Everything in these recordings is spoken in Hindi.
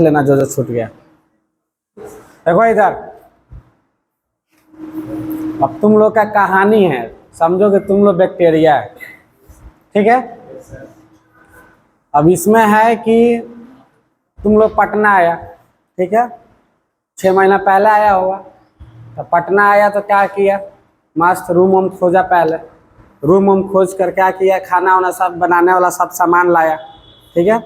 लेना जो छूट गया। देखो इधर, अब तुम लोग का कहानी है, समझो कि तुम लोग बैक्टीरिया है, ठीक है। अब इसमें है कि तुम लोग पटना आया, ठीक है, 6 महीना पहले आया होगा। तो पटना आया तो क्या किया, मस्त रूम वूम खोजा, पहले रूम वूम खोज कर क्या किया, खाना वाना सब बनाने वाला सब सामान लाया, ठीक है।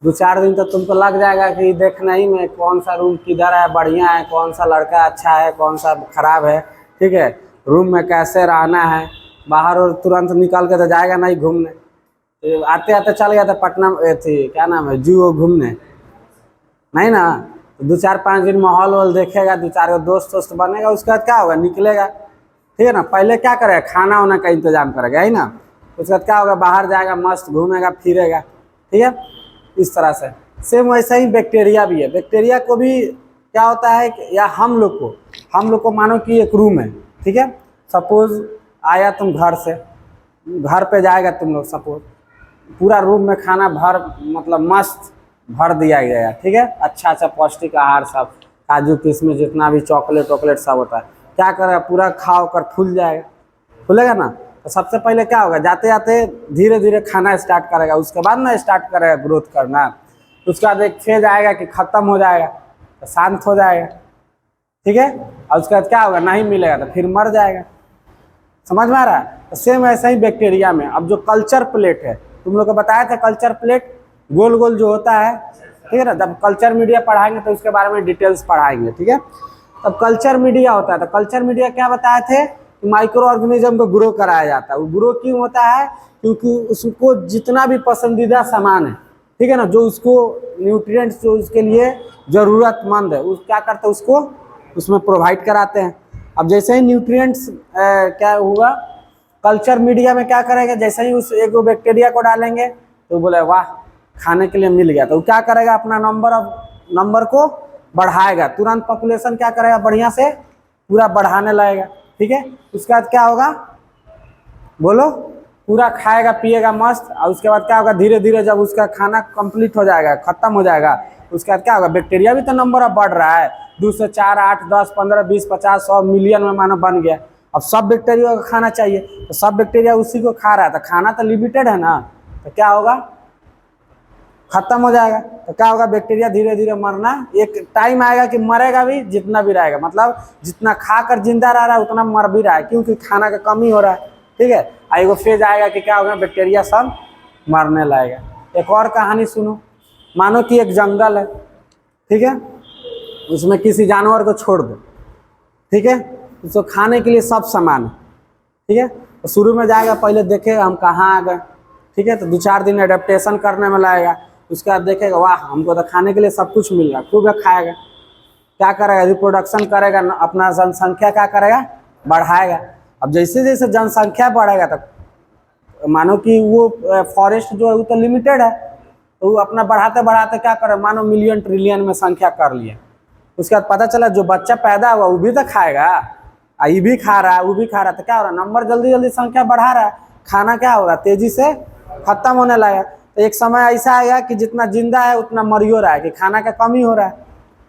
2-4 दिन तो तुमको लग जाएगा कि देखना ही में कौन सा रूम किधर है, बढ़िया है, कौन सा लड़का अच्छा है, कौन सा खराब है, ठीक है, रूम में कैसे रहना है। बाहर और तुरंत निकल के तो जाएगा नहीं घूमने, आते आते चल गया था पटना, थी क्या नाम है, जू घूमने, नहीं ना। तो 2-4-5 दिन माहौल वोल देखेगा, 2-4 दोस्त वोस्त बनेगा, उसके बाद क्या होगा, निकलेगा, ठीक है ना। पहले क्या करेगा, खाना वाना का इंतजाम करेगा, है ना। उसके बाद क्या होगा, बाहर जाएगा, मस्त घूमेगा फिरेगा, ठीक है। इस तरह से सेम वैसा ही बैक्टीरिया भी है। बैक्टीरिया को भी क्या होता है, या हम लोग को मानो कि एक रूम है, ठीक है। सपोज आया तुम घर से, घर पे जाएगा तुम लोग, सपोज पूरा रूम में खाना भर, मतलब मस्त भर दिया गया है, ठीक है। अच्छा पौष्टिक आहार सब, काजू किशमिश जितना भी चॉकलेट वॉकलेट सब होता है, क्या करेगा, पूरा खा कर फूल जाएगा, फूलेगा ना। तो सबसे पहले क्या होगा, जाते जाते धीरे धीरे खाना स्टार्ट करेगा, उसके बाद ना स्टार्ट करेगा ग्रोथ करना। उसके बाद एक फेज आएगा कि खत्म हो जाएगा, तो शांत हो जाएगा, ठीक है। और उसके बाद क्या होगा, नहीं मिलेगा तो फिर मर जाएगा। समझ में आ रहा है। तो सेम ऐसा ही बैक्टीरिया में। अब जो कल्चर प्लेट है, तुम लोग को बताया था कल्चर प्लेट गोल गोल जो होता है, ठीक है ना। जब कल्चर मीडिया पढ़ाएंगे तो उसके बारे में डिटेल्स पढ़ाएंगे, ठीक है। तब कल्चर मीडिया होता है, तो कल्चर मीडिया क्या बताए थे, माइक्रो ऑर्गेनिज्म को ग्रो कराया जाता है। वो ग्रो क्यों होता है, क्योंकि उसको जितना भी पसंदीदा सामान है, ठीक है ना, जो उसको न्यूट्रिएंट्स जो उसके लिए ज़रूरतमंद है, उस क्या करते हैं, उसको उसमें प्रोवाइड कराते हैं। अब जैसे ही न्यूट्रिएंट्स क्या हुआ, कल्चर मीडिया में क्या करेगा, जैसे ही उस एक बैक्टीरिया को डालेंगे तो बोले वाह खाने के लिए मिल गया, तो वो क्या करेगा, अपना नंबर को बढ़ाएगा, तुरंत पॉपुलेशन क्या करेगा, बढ़िया से पूरा बढ़ाने लगेगा, ठीक है। उसके बाद क्या होगा, बोलो, पूरा खाएगा पिएगा मस्त। और उसके बाद क्या होगा, धीरे धीरे जब उसका खाना कंप्लीट हो जाएगा, खत्म हो जाएगा, उसके बाद क्या होगा, बैक्टीरिया भी तो नंबर अब बढ़ रहा है, 2 से 4, 8, 10, 15, 20, 50, 100 मिलियन में मानो बन गया। अब सब बैक्टीरिया को खाना चाहिए, तो सब बैक्टीरिया उसी को खा रहा है, तो खाना तो लिमिटेड है ना, तो क्या होगा, खत्म हो जाएगा। तो क्या होगा, बैक्टीरिया धीरे धीरे मरना, एक टाइम आएगा कि मरेगा भी, जितना भी रहेगा, मतलब जितना खाकर जिंदा रह रहा है उतना मर भी रहा है, क्योंकि खाना का कमी हो रहा है, ठीक है। एगो फेज आएगा कि क्या होगा, बैक्टीरिया सब मरने लगेगा। एक और कहानी सुनो, मानो कि एक जंगल है, ठीक है, उसमें किसी जानवर को छोड़ दो, ठीक है, उसको खाने के लिए सब सामान है, ठीक है। तो शुरू में जाएगा, पहले देखेगा हम कहाँ आ गए, ठीक है, तो 2-4 दिन एडेप्टेशन करने में लगेगा। उसके बाद देखेगा वाह हमको तो खाने के लिए सब कुछ मिल रहा, खूब खाएगा, क्या करेगा, रिप्रोडक्शन करेगा, अपना जनसंख्या क्या करेगा, बढ़ाएगा। अब जैसे जैसे जनसंख्या बढ़ेगा तो मानो कि वो फॉरेस्ट जो है वो तो लिमिटेड है, तो वो अपना बढ़ाते बढ़ाते क्या करे, मानो मिलियन ट्रिलियन में संख्या कर लिए। उसके बाद पता चला जो बच्चा पैदा हुआ वो भी तो खाएगा, ये भी खा रहा है, वो भी खा रहा है, तो क्या हो रहा है, नंबर जल्दी जल्दी संख्या बढ़ा रहा है, खाना क्या होगा, तेजी से खत्म होने लगा। तो एक समय ऐसा आएगा कि जितना जिंदा है उतना मरियो रहा है, कि खाना का कमी हो रहा है,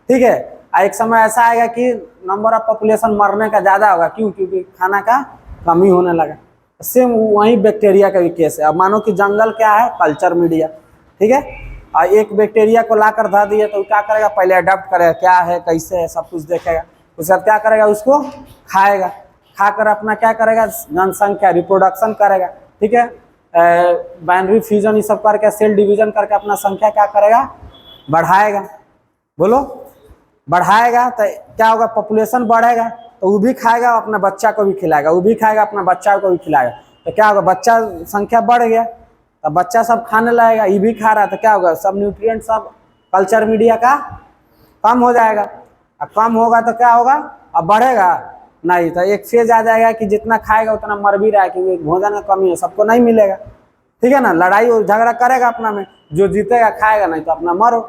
ठीक है। एक समय ऐसा आएगा कि नंबर ऑफ पॉपुलेशन मरने का ज़्यादा होगा, क्यों, क्योंकि खाना का कमी होने लगा। सेम वही बैक्टीरिया का भी केस है। अब मानो कि जंगल क्या है, कल्चर मीडिया, ठीक है, और एक बैक्टीरिया को ला कर धर दिया, तो क्या करेगा, पहले अडॉप्ट करेगा, क्या है कैसे है सब कुछ देखेगा, उसके बाद क्या करेगा, उसको खाएगा, खाकर अपना क्या करेगा, जनसंख्या रिप्रोडक्शन करेगा, ठीक है, बाइनरी फ्यूजन ये सब करके, सेल डिवीजन करके अपना संख्या क्या करेगा, बढ़ाएगा। बोलो, बढ़ाएगा तो क्या होगा, पॉपुलेशन बढ़ेगा, तो वो भी खाएगा, अपना बच्चा को भी खिलाएगा, वो भी खाएगा, अपना बच्चा को भी खिलाएगा, तो क्या होगा, बच्चा संख्या बढ़ गया, तो बच्चा सब खाने लगेगा, ये भी खा रहा है, तो क्या होगा, सब न्यूट्रिएंट सब कल्चर मीडिया का कम हो जाएगा। अब कम होगा तो क्या होगा, अब बढ़ेगा नहीं, तो एक फेज आ जाएगा कि जितना खाएगा उतना मर भी रहा है, क्योंकि भोजन का कमी है, सबको नहीं मिलेगा, ठीक है ना। लड़ाई और झगड़ा करेगा अपना में, जो जीतेगा खाएगा, नहीं तो अपना मरो,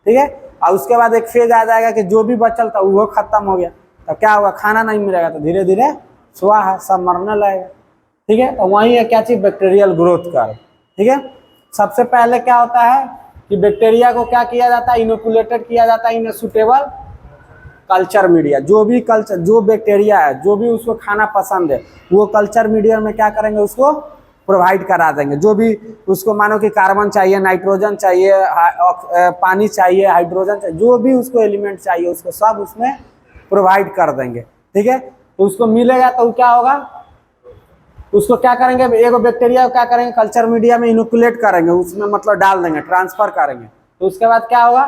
ठीक है। और उसके बाद एक फेज आ जाएगा कि जो भी बचल था वो खत्म हो गया, तो क्या होगा, खाना नहीं मिलेगा, तो धीरे धीरे स्वाहा सब मरने लगेगा, ठीक है। तो वही है क्या चीज, बैक्टीरियल ग्रोथ कर, ठीक है। सबसे पहले क्या होता है, कि बैक्टीरिया को क्या किया जाता है, इनोकुलेटेड किया जाता है इन सुटेबल कल्चर मीडिया। जो भी कल्चर, जो बैक्टीरिया है, जो भी उसको खाना पसंद है, वो कल्चर मीडिया में क्या करेंगे, उसको प्रोवाइड करा देंगे। जो भी उसको मानो कि कार्बन चाहिए, नाइट्रोजन चाहिए, पानी चाहिए, हाइड्रोजन चाहिए, जो भी उसको एलिमेंट चाहिए उसको सब उसमें प्रोवाइड कर देंगे। ठीक है, तो उसको मिलेगा तो क्या होगा, उसको क्या करेंगे, एगो बैक्टीरिया को क्या करेंगे, कल्चर मीडिया में इनोकुलेट करेंगे, उसमें मतलब डाल देंगे, ट्रांसफर करेंगे। तो उसके बाद क्या होगा,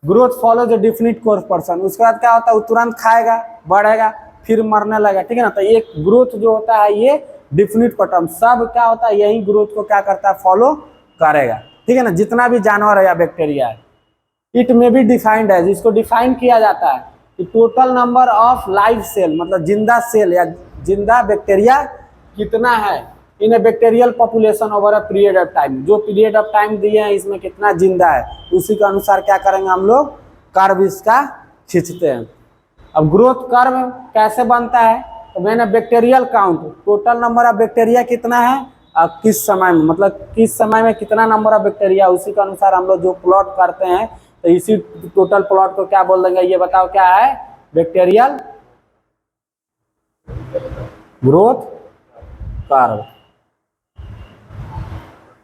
ग्रोथ फॉलो जो डिफिनिट कोर्स पर्सन। उसके बाद क्या होता है, वो तुरंत खाएगा, बढ़ेगा, फिर मरने लगेगा। ठीक है ना, तो एक ग्रोथ जो होता है ये डिफिनिट टर्म, सब क्या होता है, यही ग्रोथ को क्या करता है, फॉलो करेगा। ठीक है ना, जितना भी जानवर है या बैक्टीरिया है। इट में भी डिफाइंड है, जिसको डिफाइन किया जाता है कि total number of live cell, मतलब जिंदा सेल या जिंदा बैक्टीरिया कितना है in a bacterial population over a period of time. जो पीरियड ऑफ टाइम दिए हैं इसमें कितना जिंदा है, उसी के अनुसार क्या करेंगे हम लोग, कर्व इसका खींचते हैं। अब ग्रोथ कर्व कैसे बनता है, तो मैंने bacterial count, total number of bacteria कितना है और किस समय में, मतलब किस समय में कितना नंबर ऑफ बैक्टीरिया, उसी के अनुसार हम लोग जो प्लॉट करते हैं, तो इसी टोटल प्लॉट को क्या बोल देंगे, ये बताओ क्या है, बैक्टीरियल ग्रोथ कर्व।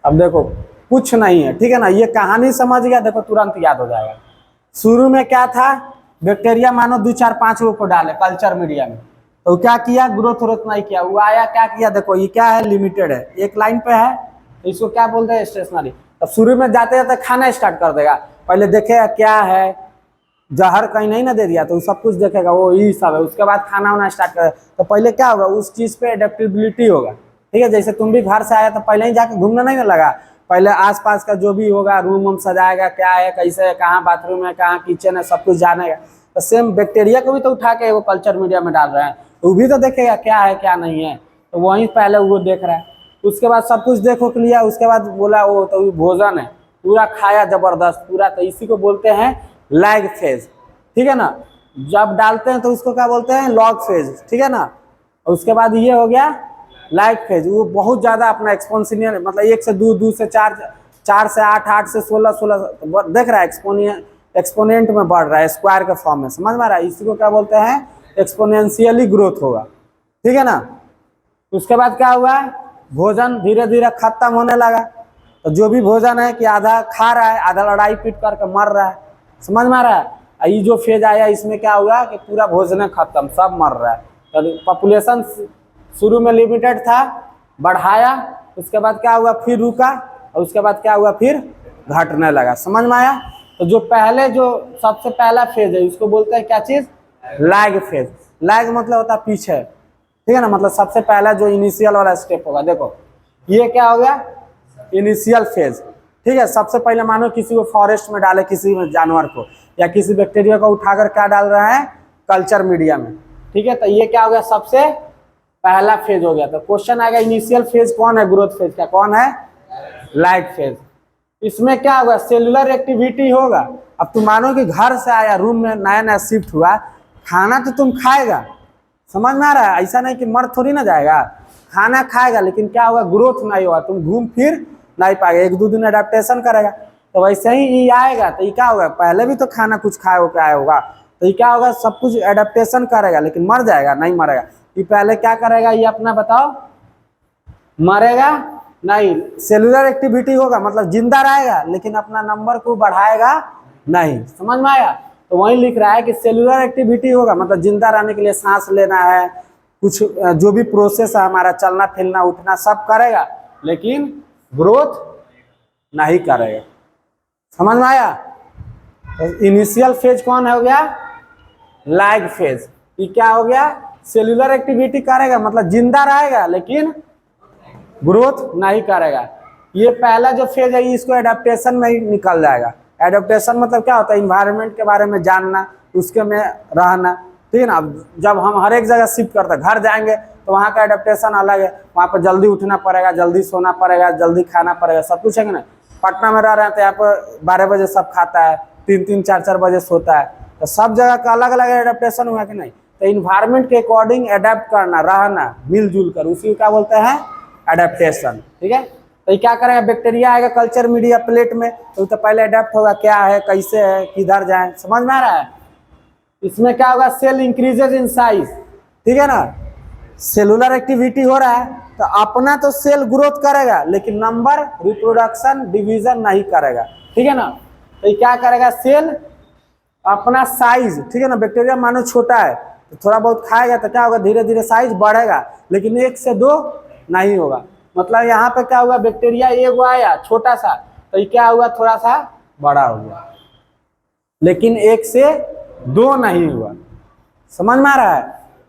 अब देखो कुछ नहीं है, ठीक है ना, ये कहानी समझ गया, देखो तुरंत याद हो जाएगा। शुरू में क्या था, बैक्टीरिया मानो 2 4 5 को डाले कल्चर मीडिया में, तो क्या किया, ग्रोथ व्रोथ नहीं किया, वो आया क्या किया, देखो ये क्या है, लिमिटेड है, एक लाइन पे है, तो इसको क्या बोलते हैं, स्टेशनरी। अब शुरू में जाते जाते खाना स्टार्ट कर देगा, पहले देखेगा क्या है, जहर कहीं नहीं ना दे दिया, तो सब कुछ देखेगा, वो यही सब है। उसके बाद खाना वाना स्टार्ट कर, तो पहले क्या होगा, उस चीज पे एडेप्टेबिलिटी होगा। ठीक है, जैसे तुम भी घर से आया तो पहले ही जाके घूमना नहीं ना लगा, पहले आसपास का जो भी होगा, रूम वूम सजाएगा, क्या है, कैसे है, कहाँ बाथरूम है, कहाँ किचन है, सब कुछ जानेगा। तो सेम बैक्टीरिया को भी तो उठा के वो कल्चर मीडिया में डाल रहे हैं, तो वो भी तो देखेगा क्या है क्या नहीं है, तो वहीं पहले वो देख रहा है। उसके बाद सब कुछ देखो के लिया, उसके बाद बोला वो तो भोजन है, पूरा खाया जबरदस्त पूरा, तो इसी को बोलते हैं लैग फेज। ठीक है ना, जब डालते हैं तो उसको क्या बोलते हैं, लॉग फेज। ठीक है ना, और उसके बाद ये हो गया लाइक फेज, वो बहुत ज्यादा अपना एक्सपोनेंशियल, मतलब 1 से 2, 2 से 4, 4 से 8, 8 से 16, 16 देख रहा है, एक्सपोनेंट में बढ़ रहा है, स्क्वायर के फॉर्म में, समझ में आ रहा है, इसी को क्या बोलते हैं, एक्सपोनेंशियली ग्रोथ होगा। ठीक है ना, उसके बाद क्या हुआ, भोजन धीरे धीरे खत्म होने लगा, तो जो भी भोजन है कि आधा खा रहा है, आधा लड़ाई पीट करके मर रहा है, समझ में आ रहा है। ये जो फेज आया इसमें क्या हुआ कि पूरा भोजन खत्म, सब मर रहा है। तो पॉपुलेशन शुरू में लिमिटेड था, बढ़ाया, उसके बाद क्या हुआ, फिर रुका, और उसके बाद क्या हुआ, फिर घटने लगा। समझ में आया। तो जो पहले जो सबसे पहला फेज है उसको बोलते हैं क्या चीज, लैग फेज। लैग मतलब होता है पीछे, ठीक है ना, मतलब सबसे पहला जो इनिशियल वाला स्टेप होगा। देखो ये क्या हो गया, इनिशियल फेज। ठीक है, सबसे पहले मानो किसी को फॉरेस्ट में डाले, किसी जानवर को या किसी बैक्टीरिया को उठाकर क्या डाल रहा है, कल्चर मीडिया में। ठीक है, तो ये क्या हो गया, सबसे पहला फेज हो गया। तो क्वेश्चन आएगा इनिशियल फेज कौन है, ग्रोथ फेज का कौन है, लैग फेज। इसमें क्या होगा, सेलुलर एक्टिविटी होगा। अब तुम मानो कि घर से आया, रूम में नया नया शिफ्ट हुआ, खाना तो तुम खाएगा, समझ में आ रहा है, ऐसा नहीं कि मर थोड़ी ना जाएगा, खाना खाएगा, लेकिन क्या होगा, ग्रोथ नहीं होगा, तुम घूम फिर नहीं पाएगा, 1 2 दिन एडेप्टेशन करेगा। तो वैसे ही ये आएगा, तो ये क्या होगा, पहले भी तो खाना कुछ खाए होकर आया होगा, तो ये क्या होगा, सब कुछ एडेप्टेशन करेगा, लेकिन मर जाएगा नहीं, मरेगा। ये पहले क्या करेगा, ये अपना बताओ, मरेगा नहीं, सेलुलर एक्टिविटी होगा, मतलब जिंदा रहेगा, लेकिन अपना नंबर को बढ़ाएगा नहीं। समझ में आया। तो वही लिख रहा है कि सेलुलर एक्टिविटी होगा, मतलब जिंदा रहने के लिए सांस लेना है, कुछ जो भी प्रोसेस है हमारा, चलना फिरना उठना सब करेगा, लेकिन ग्रोथ नहीं करेगा। समझ में आया। तो इनिशियल फेज कौन हो गया, लैग फेज। ये क्या हो गया, सेलुलर एक्टिविटी करेगा, मतलब जिंदा रहेगा, लेकिन ग्रोथ नहीं करेगा। ये पहला जो फेज है इसको एडेप्टेशन में ही निकल जाएगा। एडेप्टेशन मतलब क्या होता है, इन्वायरमेंट के बारे में जानना, उसके में रहना। ठीक है ना, जब हम हर एक जगह शिफ्ट करते हैं, घर जाएंगे तो वहाँ का एडेप्टेशन अलग है, वहाँ पर जल्दी उठना पड़ेगा, जल्दी सोना पड़ेगा, जल्दी खाना पड़ेगा, सब कुछ है कि नहीं। पटना में रह रहे हैं तो यहाँ पर 12 बजे सब खाता है, 3 4 4 बजे सोता है, तो सब जगह का अलग अलग एडेप्टेशन हुआ कि नहीं। तो इन्वायरमेंट के अकॉर्डिंग एडेप्ट करना, रहना मिलजुल कर, उसी को क्या बोलते हैं, एडेप्टेशन। ठीक है, तो ये क्या करेगा, बैक्टीरिया आएगा कल्चर मीडिया प्लेट में, तो पहले अडेप्ट होगा क्या है, कैसे है, किधर जाए, समझ में आ रहा है। इसमें क्या होगा, सेल इंक्रीजेज इन साइज, ठीक है ना, सेलुलर एक्टिविटी हो रहा है तो अपना तो सेल ग्रोथ करेगा लेकिन नंबर रिप्रोडक्शन डिवीजन नहीं करेगा, ठीक है ना। तो ये क्या करेगा, सेल अपना साइज, ठीक है ना, बैक्टीरिया मानो छोटा है तो थोड़ा बहुत खाएगा तो क्या होगा, धीरे धीरे साइज बढ़ेगा लेकिन 1 से 2 नहीं होगा। मतलब यहाँ पे क्या हुआ, बैक्टीरिया एक आया छोटा सा तो ये क्या हुआ, थोड़ा सा बड़ा हो गया लेकिन 1 से 2 नहीं हुआ, समझ में आ रहा है।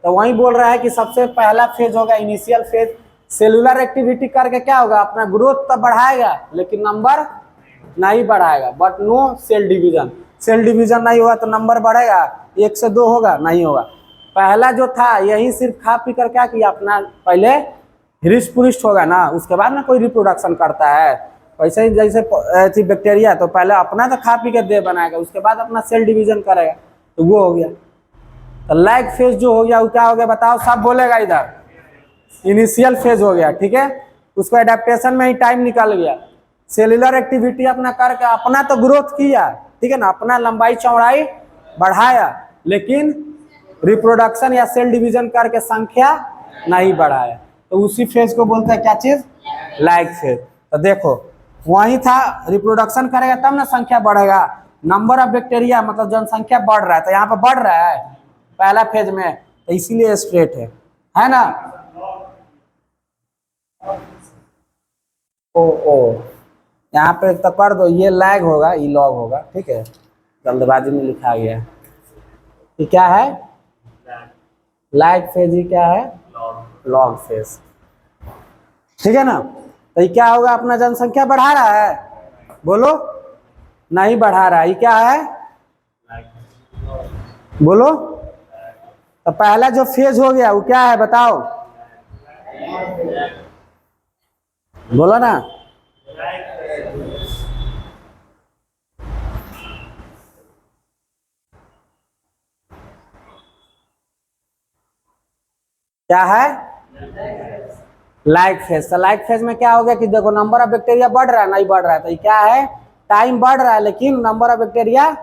तो वही बोल रहा है कि सबसे पहला फेज होगा इनिशियल फेज, सेलुलर एक्टिविटी करके क्या होगा, अपना ग्रोथ तो बढ़ाएगा लेकिन नंबर नहीं बढ़ाएगा, but no cell division, cell division नहीं होगा तो नंबर बढ़ेगा, 1 से 2 होगा नहीं होगा। पहला जो था यही सिर्फ खा पी कर क्या किया, अपना पहले हृष्ट पुष्ट होगा ना, उसके बाद में कोई रिप्रोडक्शन करता है। वैसे ही जैसे थी बैक्टीरिया, तो पहले अपना तो खा पी के देह बनाएगा, उसके बाद अपना सेल डिवीजन करेगा, तो वो हो गया। तो लैग फेज जो हो गया वो क्या हो गया, बताओ, सब बोलेगा इधर, इनिशियल फेज हो गया, ठीक है। उसको एडेप्टेशन में ही टाइम निकल गया, सेलुलर एक्टिविटी अपना करके अपना तो ग्रोथ किया, ठीक है ना, अपना लंबाई चौड़ाई बढ़ाया लेकिन रिप्रोडक्शन या सेल डिवीजन करके संख्या नहीं बढ़ाया, तो उसी फेज को बोलते हैं क्या चीज, लैग फेज। तो देखो वही था, रिप्रोडक्शन करेगा तब ना संख्या बढ़ेगा, नंबर ऑफ बैक्टीरिया मतलब जनसंख्या बढ़ रहा है, तो यहाँ पे बढ़ रहा है पहला फेज में, तो इसीलिए स्ट्रेट है ना। ओ यहाँ पे तो कर दो, ये लैग होगा, ये लॉग होगा, ठीक है, जल्दबाजी में लिखा गया है। ये क्या है, लैग फेज, ही क्या है, लॉग फेज, ठीक है ना। तो ये क्या होगा, अपना जनसंख्या बढ़ा रहा है, बोलो, नहीं बढ़ा रहा है, ये क्या है, बोलो। तो पहला जो फेज हो गया वो क्या है, बताओ, बोलो ना, क्या है, लाइक फेज। तो लाइक फेज में क्या हो गया कि देखो नंबर ऑफ बैक्टीरिया बढ़ रहा है, नहीं बढ़ रहा है, तो ये क्या है, टाइम बढ़ रहा है लेकिन नंबर ऑफ बैक्टीरिया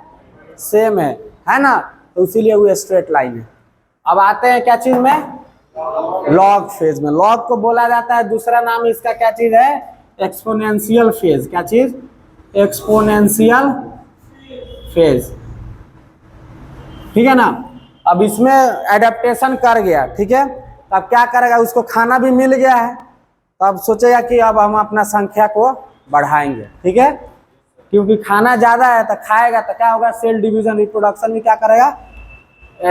सेम है ना, तो इसीलिए वो स्ट्रेट लाइन है। अब आते हैं क्या चीज में, लॉग फेज में। लॉग को बोला जाता है, दूसरा नाम इसका क्या चीज है, एक्सपोनेंशियल फेज। क्या चीज, एक्सपोनेंशियल फेज, ठीक है ना। अब इसमें एडेप्टेशन कर गया, ठीक है, अब क्या करेगा, उसको खाना भी मिल गया है, तो अब सोचेगा कि अब हम अपना संख्या को बढ़ाएंगे, ठीक है, क्योंकि खाना ज्यादा है तो खाएगा तो क्या होगा, सेल डिवीजन रिप्रोडक्शन भी क्या करेगा,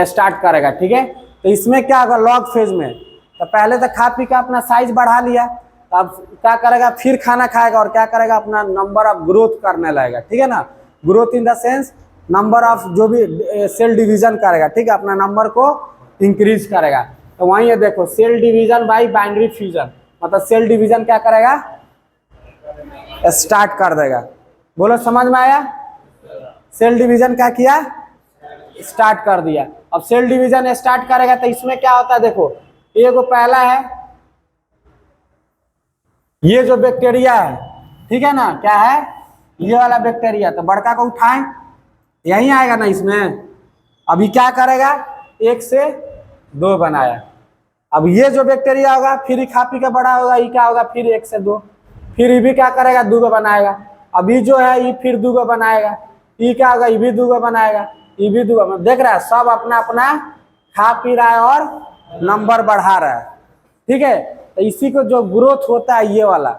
स्टार्ट करेगा, ठीक है। तो इसमें क्या होगा, लॉग फेज में, तो पहले तो खा पी के अपना साइज बढ़ा लिया, तो अब क्या करेगा, फिर खाना खाएगा और क्या करेगा, अपना नंबर ऑफ ग्रोथ करने लगेगा, ठीक है ना, growth in the sense number of जो भी सेल डिवीजन करेगा, ठीक है, अपना नंबर को इंक्रीज करेगा। तो वहीं है देखो, cell division by binary fission, मतलब सेल डिवीजन क्या करेगा, स्टार्ट कर देगा। बोलो समझ में आया, सेल डिवीजन क्या किया, स्टार्ट कर दिया। अब सेल डिवीजन स्टार्ट करेगा तो इसमें क्या होता है, देखो ये को पहला है, ये जो बैक्टीरिया है, ठीक है ना, क्या है, ये वाला बैक्टीरिया, तो बड़का को उठाएं, यही आएगा ना इसमें। अभी क्या करेगा, 1 से 2 बनाया, अब ये जो बैक्टीरिया होगा फिर खा पी के बड़ा होगा, ये क्या होगा, फिर 1 से 2, फिर ये भी क्या करेगा, 2 बनाएगा। अभी जो है ये फिर 2 बनाएगा, ये क्या होगा, ये भी 2 बनाएगा, ये भी 2, देख रहा है, सब अपना अपना खा पी रहा है और नंबर बढ़ा रहा है, ठीक है। तो इसी को जो ग्रोथ होता है ये वाला,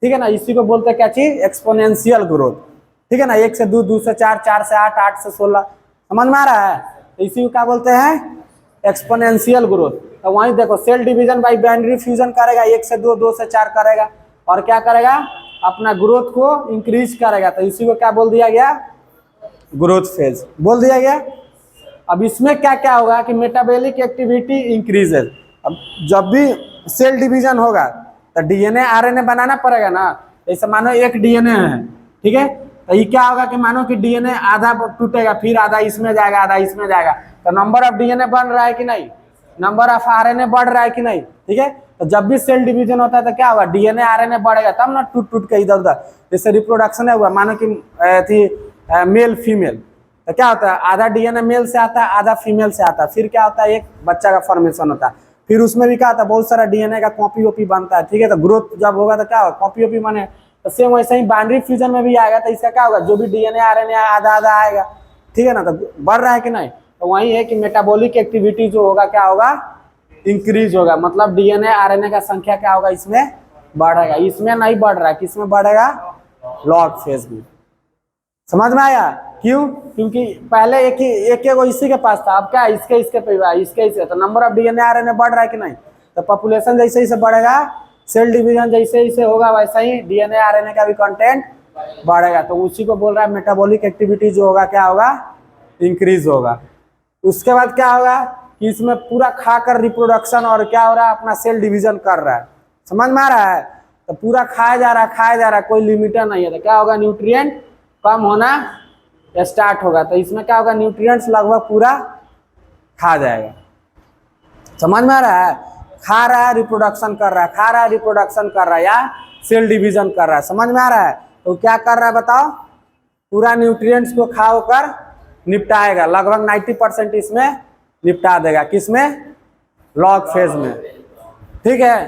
ठीक है ना, इसी को बोलते हैं क्या चीज, एक्सपोनेंशियल ग्रोथ, ठीक है ना, 1 से 2, 2 से 4, 4 से 8, 8 से 16, समझ में आ रहा है। तो इसी को क्या बोलते हैं, एक्सपोनेंशियल ग्रोथ। तो वहीं देखो, cell division by binary fission करेगा, 1 से 2, 2 से 4 करेगा और क्या करेगा, अपना ग्रोथ को इंक्रीज करेगा, तो इसी को क्या बोल दिया गया, ग्रोथ फेज बोल दिया गया। अब इसमें क्या क्या होगा कि मेटाबॉलिक एक्टिविटी इंक्रीजेज। अब जब भी सेल डिवीजन होगा तो डीएनए आरएनए बनाना पड़ेगा ना, जैसे मानो एक डीएनए है, ठीक है, तो ये क्या होगा कि मानो कि डीएनए आधा टूटेगा, फिर आधा इसमें जाएगा, आधा इसमें जाएगा, तो नंबर ऑफ डीएनए बन रहा है कि नहीं, नंबर ऑफ आरएनए बढ़ रहा है कि नहीं, ठीक है। तो जब भी सेल डिवीजन होता है तो क्या होगा, डीएनए आरएनए बढ़ेगा, तब ना टूट टूट के इधर उधर, जैसे रिप्रोडक्शन है हुआ, मानो कि थी मेल फीमेल, तो क्या होता है आधा डीएनए मेल से आता है आधा फीमेल से आता है, फिर क्या होता है एक बच्चा का फॉर्मेशन होता है, फिर उसमें भी क्या होता है बहुत सारा डीएनए का कॉपी वॉपी बनता है, ठीक है। तो ग्रोथ जब होगा तो क्या होगा, कॉपी वॉपी बने, तो सेम वैसे ही बाइनरी फ्यूजन में भी आएगा, तो इसका क्या होगा, जो भी डीएनए आरएनए आधा आधा आएगा, ठीक है ना, तो बढ़ रहा है कि नहीं, तो वही है कि मेटाबॉलिक एक्टिविटी जो होगा क्या होगा, इंक्रीज होगा, मतलब डीएनए आरएनए का संख्या क्या होगा इसमें बढ़ेगा, इसमें नहीं बढ़ रहा है, किसमें बढ़ेगा, लॉग फेज में। समझ में आया, क्यों, क्योंकि पहले एक वो इसी के पास था, अब क्या इसके पे इसके तो नंबर ऑफ डीएनए आरएनए बढ़ रहा है कि नहीं, तो पॉपुलेशन जैसे जैसे बढ़ेगा, सेल डिवीजन जैसे जैसे होगा वैसा ही डीएनए आरएनए का भी कंटेंट बढ़ेगा, तो उसी को बोल रहा है मेटाबॉलिक एक्टिविटी जो होगा क्या होगा, इंक्रीज होगा। उसके बाद क्या होगा कि इसमें पूरा खाकर रिप्रोडक्शन और क्या हो रहा है, अपना सेल डिवीजन कर रहा है, समझ में आ रहा है, तो पूरा खाया जा रहा है, कोई लिमिटर नहीं है, तो क्या होगा, न्यूट्रिएंट कम होना स्टार्ट होगा, तो इसमें क्या होगा, न्यूट्रिएंट्स लगभग पूरा खा जाएगा, समझ में आ रहा है, खा रहा है रिप्रोडक्शन कर रहा है, खा रहा है रिप्रोडक्शन कर रहा है, या सेल डिवीजन कर रहा है, समझ में आ रहा है, तो क्या कर रहा है बताओ, पूरा न्यूट्रिएंट्स को खा होकर निपटाएगा, लगभग 90% इसमें निपटा देगा, किसमें, लॉग फेज में, ठीक है।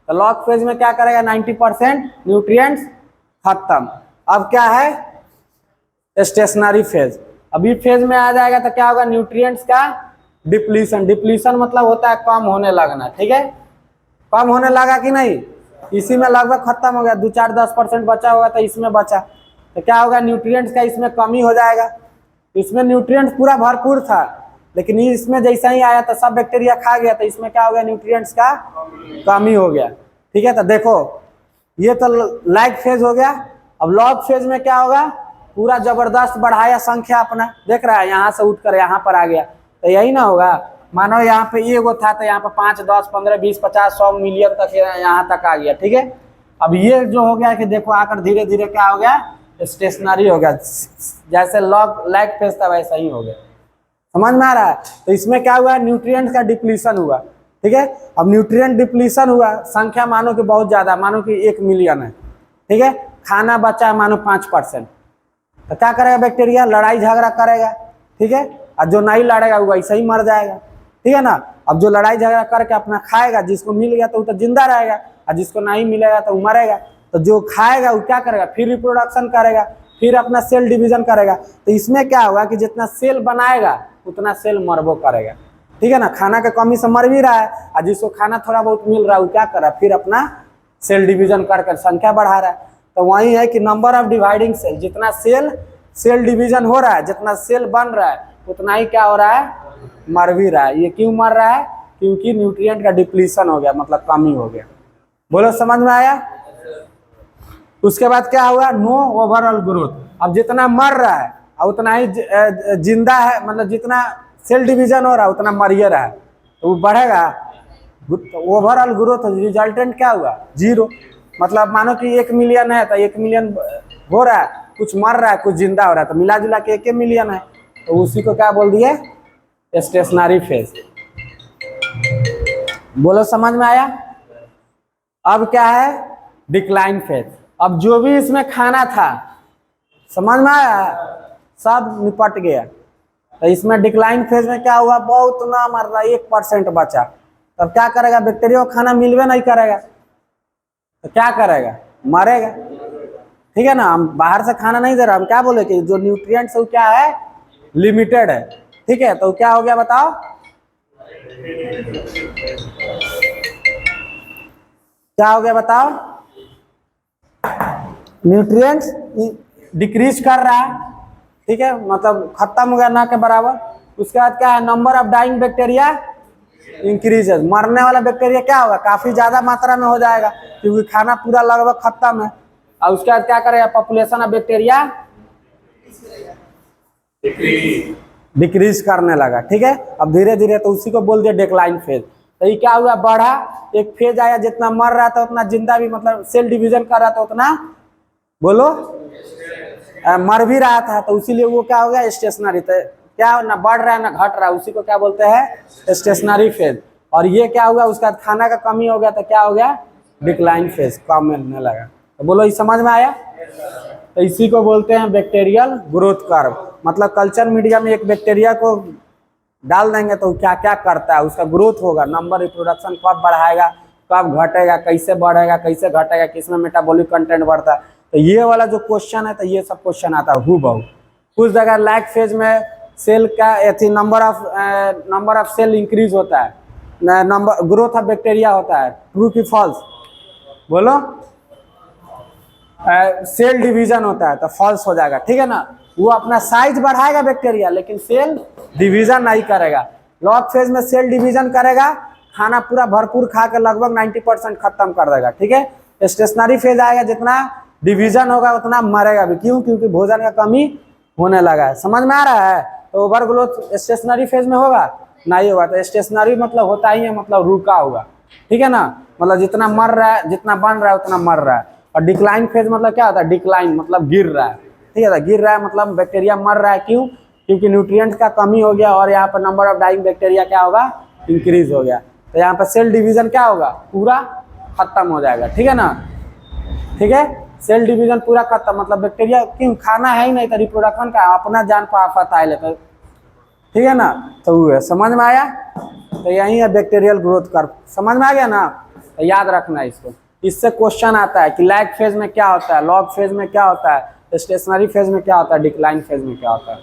तो लॉग फेज में क्या करेगा, 90% न्यूट्रिएंट्स खत्म। अब क्या है स्टेशनरी फेज, अभी फेज में आ जाएगा तो क्या होगा, न्यूट्रिएंट्स का डिप्लीशन, डिप्लीशन मतलब होता है कम होने लगना, ठीक है, कम होने लगा कि नहीं, इसी में लगभग खत्म हो गया, 2-4-10% बचा होगा, तो इसमें बचा, तो क्या होगा, न्यूट्रिएंट्स का इसमें कमी हो जाएगा, इसमें न्यूट्रिएंट्स पूरा भरपूर था, लेकिन इसमें जैसा ही आया तो सब बैक्टीरिया खा गया, तो इसमें क्या हो गया, न्यूट्रिएंट्स का कमी हो गया, ठीक है। तो देखो ये तो लाइक फेज हो गया, अब लॉग फेज में क्या होगा, पूरा जबरदस्त बढ़ाया संख्या अपना, देख रहा है यहाँ से उठकर यहाँ पर आ गया, तो यही ना होगा, मानो यहाँ पे ये वो था तो यहाँ पे 5, 10, 15, 20, 50, 100 मिलियन तक यहाँ तक आ गया, ठीक है। अब ये जो हो गया कि देखो आकर धीरे धीरे क्या हो गया, स्टेशनरी हो गया, जैसे लॉग लाइक फेज था वैसा ही हो गया, समझ में आ रहा है। तो इसमें क्या हुआ, न्यूट्रिएंट्स का डिप्लीशन हुआ, ठीक है। अब न्यूट्रिएंट डिप्लीशन हुआ, संख्या मानो कि बहुत ज्यादा, मानो कि 1 मिलियन है, ठीक है, खाना बचा है मानो 5%, तो क्या करेगा बैक्टीरिया, लड़ाई झगड़ा करेगा, ठीक है, और जो नहीं लड़ेगा वो वैसे ही मर जाएगा, ठीक है ना। अब जो लड़ाई झगड़ा करके अपना खाएगा, जिसको मिल गया तो वो तो जिंदा रहेगा, और जिसको नहीं मिलेगा तो वो मरेगा, तो जो खाएगा वो क्या करेगा, फिर रिप्रोडक्शन करेगा, फिर अपना सेल डिवीजन करेगा, तो इसमें क्या होगा कि जितना सेल बनाएगा उतना सेल मरबो करेगा, ठीक है ना, खाना के कमी से मर भी रहा है, और जिसको खाना थोड़ा बहुत मिल रहा है वो क्या कर रहा है, फिर अपना सेल डिवीजन कर संख्या बढ़ा रहा है। तो वही है कि नंबर ऑफ डिवाइडिंग सेल, जितना सेल डिवीजन हो रहा है, जितना सेल बन रहा है उतना ही क्या हो रहा है, मर भी रहा है। ये क्यों मर रहा है, क्योंकि न्यूट्रिएंट का डिप्लीशन हो गया, मतलब कमी हो गया, बोलो समझ में आया। उसके बाद क्या हुआ, नो ओवरऑल ग्रोथ, अब जितना मर रहा है उतना ही जिंदा है, मतलब जितना सेल डिवीजन हो रहा है उतना मरिए रहा है, तो वो बढ़ेगा, ओवरऑल ग्रोथ रिजल्टेंट क्या हुआ, 0, मतलब मानो कि 1 मिलियन है तो 1 मिलियन हो रहा है, कुछ मर रहा है कुछ जिंदा हो रहा है, तो मिला जुला के 1 मिलियन है, तो उसी को क्या बोल दिए, स्टेशनरी फेज, बोलो समझ में आया। अब क्या है, डिक्लाइन फेज, अब जो भी इसमें खाना था समझ में आया, सब निपट गया, तो इसमें डिक्लाइन फेज में क्या हुआ, बहुत ना मर रहा, 1% बचा, तब क्या करेगा, बैक्टीरिया को खाना मिलवे नहीं करेगा, तो क्या करेगा, मरेगा, ठीक है ना। हम बाहर से खाना नहीं दे रहा, हम क्या बोले कि जो न्यूट्रिएंट्स है क्या है, लिमिटेड है, ठीक है, तो क्या हो गया बताओ, क्या हो गया बताओ, न्यूट्रिएंट्स डिक्रीज कर रहा है, ठीक है, मतलब खत्म हो गया ना के बराबर। उसके बाद क्या है, number of dying bacteria increases, मरने वाला बैक्टीरिया क्या होगा, काफी ज्यादा मात्रा में हो जाएगा, क्योंकि खाना पूरा लगभग खत्म है। और उसके बाद क्या करेगा, पॉपुलेशन ऑफ बैक्टीरिया डिक्रीज करने लगा, ठीक है। अब धीरे धीरे तो उसी को बोल दिया डिक्लाइन फेज, तो ये क्या हुआ, बढ़ा, एक फेज आया, जितना मर रहा था उतना जिंदा भी, मतलब सेल डिवीजन कर रहा था उतना, बोलो मर भी रहा था, तो इसीलिए वो क्या हो गया, स्टेशनरी, तो क्या ना बढ़ रहा है ना घट रहा है, उसी को क्या बोलते हैं, स्टेशनरी फेज। और ये क्या हुआ, उसका खाना का कमी हो गया तो क्या हो गया, डिक्लाइन फेज, कम मिलने लगा। तो बोलो ये समझ में आया। तो इसी को बोलते हैं बैक्टीरियल ग्रोथ कर्व। मतलब कल्चर मीडिया में एक बैक्टीरिया को डाल देंगे तो क्या क्या करता है, उसका ग्रोथ होगा, नंबर रिप्रोडक्शन कब बढ़ाएगा, कब घटेगा, कैसे बढ़ेगा, कैसे घटेगा, किसमें मेटाबॉलिक कंटेंट बढ़ता है। तो ये वाला जो क्वेश्चन है, तो ये सब क्वेश्चन आता है हूबहू। कुछ जगह लैग फेज में सेल का नंबर ऑफ सेल इंक्रीज होता है, नंबर ग्रोथ ऑफ बैक्टीरिया होता है, ट्रू की फॉल्स बोलो। सेल डिवीजन होता है तो फॉल्स हो जाएगा, ठीक है ना। वो अपना साइज बढ़ाएगा बैक्टीरिया, लेकिन सेल डिवीजन नहीं करेगा। लॉग फेज में सेल डिवीजन करेगा, खाना पूरा भरपूर खा के लगभग 90% खत्म कर देगा, ठीक है। स्टेशनरी फेज आएगा, जितना डिवीजन होगा उतना मरेगा भी, क्यों, क्योंकि भोजन का कमी होने लगा है। समझ में आ रहा है। तो ओवर ग्रोथ स्टेशनरी फेज में होगा नहीं होगा। तो स्टेशनरी मतलब होता ही है, मतलब रुका हुआ, ठीक है ना, मतलब जितना मर रहा है, जितना बन रहा है उतना मर रहा है। और डिक्लाइन फेज मतलब क्या होता है, डिक्लाइन मतलब गिर रहा है, ठीक है। गिर रहा है मतलब बैक्टीरिया मर रहा है, क्यों, क्योंकि न्यूट्रिएंट का कमी हो गया और यहाँ पर नंबर ऑफ डाइंग बैक्टीरिया क्या होगा, इंक्रीज हो गया। तो यहाँ पर सेल डिवीजन क्या होगा, पूरा खत्म हो जाएगा, ठीक है ना, ठीक है। सेल डिवीजन पूरा खत्म, मतलब बैक्टीरिया क्यों, खाना है ही नहीं तो रिप्रोडक्शन का अपना जान पर आफत आए लेते, ठीक है ना। तो वो है, समझ में आया। तो यही है बैक्टीरियल ग्रोथ कर्व, समझ में आ गया ना। तो याद रखना इसको, इससे क्वेश्चन आता है कि लैग फेज में क्या होता है, लॉग फेज में क्या होता है, स्टेशनरी फेज में क्या होता है, डिक्लाइन फेज में क्या होता है।